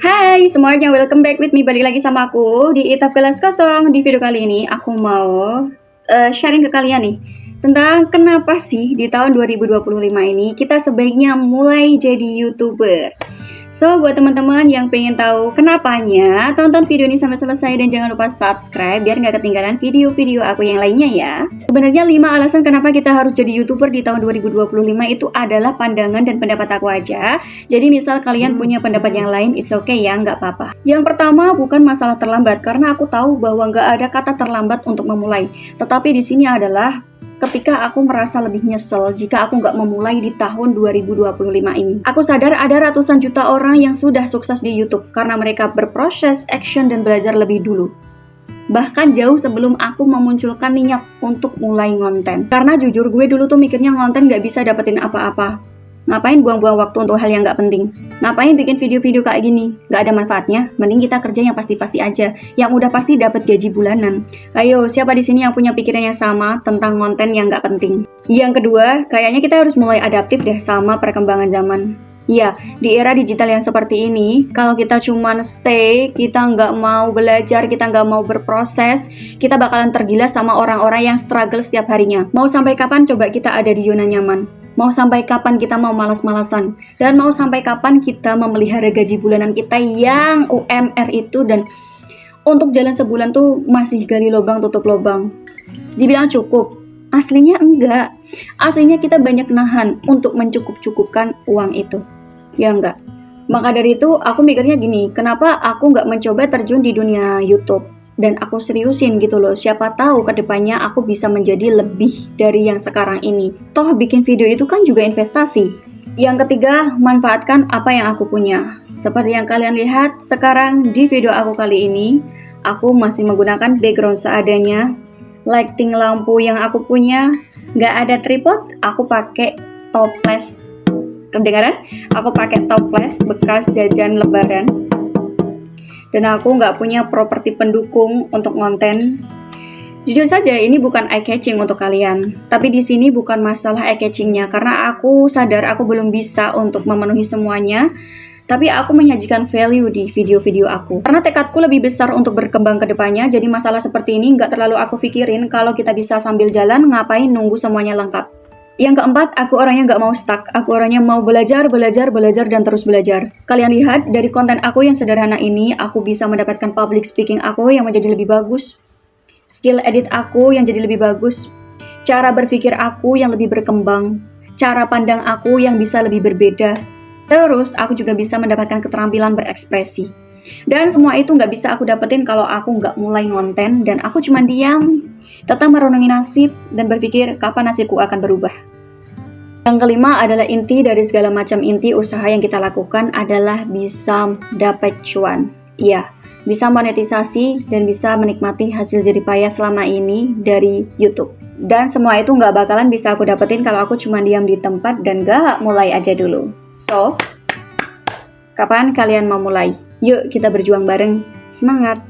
Hai semuanya, welcome back with me. Balik lagi sama aku di Itap Kelas Kosong. Di video kali ini aku mau sharing ke kalian nih tentang kenapa sih di tahun 2025 ini kita sebaiknya mulai jadi YouTuber. So, buat teman-teman yang pengen tahu kenapanya, tonton video ini sampai selesai dan jangan lupa subscribe biar nggak ketinggalan video-video aku yang lainnya ya. Sebenarnya 5 alasan kenapa kita harus jadi YouTuber di tahun 2025 itu adalah pandangan dan pendapat aku aja. Jadi misal kalian punya pendapat yang lain, it's okay ya, nggak apa-apa. Yang pertama bukan masalah terlambat, karena aku tahu bahwa nggak ada kata terlambat untuk memulai. Tetapi di sini adalah ketika aku merasa lebih nyesel jika aku nggak memulai di tahun 2025 ini. Aku sadar ada ratusan juta orang yang sudah sukses di YouTube karena mereka berproses, action, dan belajar lebih dulu. Bahkan jauh sebelum aku memunculkan niat untuk mulai ngonten. Karena jujur gue dulu tuh mikirnya ngonten nggak bisa dapetin apa-apa. Ngapain buang-buang waktu untuk hal yang nggak penting? Ngapain bikin video-video kayak gini? Nggak ada manfaatnya. Mending kita kerja yang pasti-pasti aja. Yang udah pasti dapat gaji bulanan. Ayo, siapa di sini yang punya pikiran yang sama tentang konten yang nggak penting? Yang kedua, kayaknya kita harus mulai adaptif deh sama perkembangan zaman. Ya, di era digital yang seperti ini, kalau kita cuman stay, kita nggak mau belajar, kita nggak mau berproses, kita bakalan tergilas sama orang-orang yang struggle setiap harinya. Mau sampai kapan coba kita ada di zona nyaman? Mau sampai kapan kita mau malas-malasan? Dan mau sampai kapan kita memelihara gaji bulanan kita yang UMR itu dan untuk jalan sebulan tuh masih gali lubang tutup lubang? Dibilang cukup, aslinya enggak. Aslinya kita banyak nahan untuk mencukup-cukupkan uang itu. Ya enggak? Maka dari itu aku mikirnya gini, kenapa aku nggak mencoba terjun di dunia YouTube? Dan aku seriusin gitu loh, siapa tahu kedepannya aku bisa menjadi lebih dari yang sekarang ini. Toh bikin video itu kan juga investasi. Yang ketiga, manfaatkan apa yang aku punya. Seperti yang kalian lihat sekarang di video aku kali ini, aku masih menggunakan background seadanya, lighting lampu yang aku punya, nggak ada tripod, aku pakai toples. Kedengaran? Aku pakai toples bekas jajan lebaran. Dan aku nggak punya properti pendukung untuk konten. Jujur saja ini bukan eye catching untuk kalian, tapi di sini bukan masalah eye catchingnya karena aku sadar aku belum bisa untuk memenuhi semuanya. Tapi aku menyajikan value di video-video aku. Karena tekadku lebih besar untuk berkembang ke depannya, jadi masalah seperti ini nggak terlalu aku pikirin. Kalau kita bisa sambil jalan, ngapain nunggu semuanya lengkap. Yang keempat, aku orangnya nggak mau stuck. Aku orangnya mau belajar, dan terus belajar. Kalian lihat, dari konten aku yang sederhana ini, aku bisa mendapatkan public speaking aku yang menjadi lebih bagus. Skill edit aku yang jadi lebih bagus. Cara berpikir aku yang lebih berkembang. Cara pandang aku yang bisa lebih berbeda. Terus, aku juga bisa mendapatkan keterampilan berekspresi. Dan semua itu nggak bisa aku dapetin kalau aku nggak mulai ngonten dan aku cuma diam, tetap merenungi nasib dan berpikir kapan nasibku akan berubah. Yang kelima adalah inti dari segala macam inti usaha yang kita lakukan adalah bisa dapat cuan. Iya, bisa monetisasi dan bisa menikmati hasil jerih payah selama ini dari YouTube. Dan semua itu nggak bakalan bisa aku dapetin kalau aku cuma diam di tempat dan nggak mulai aja dulu. So, kapan kalian mau mulai? Yuk kita berjuang bareng. Semangat!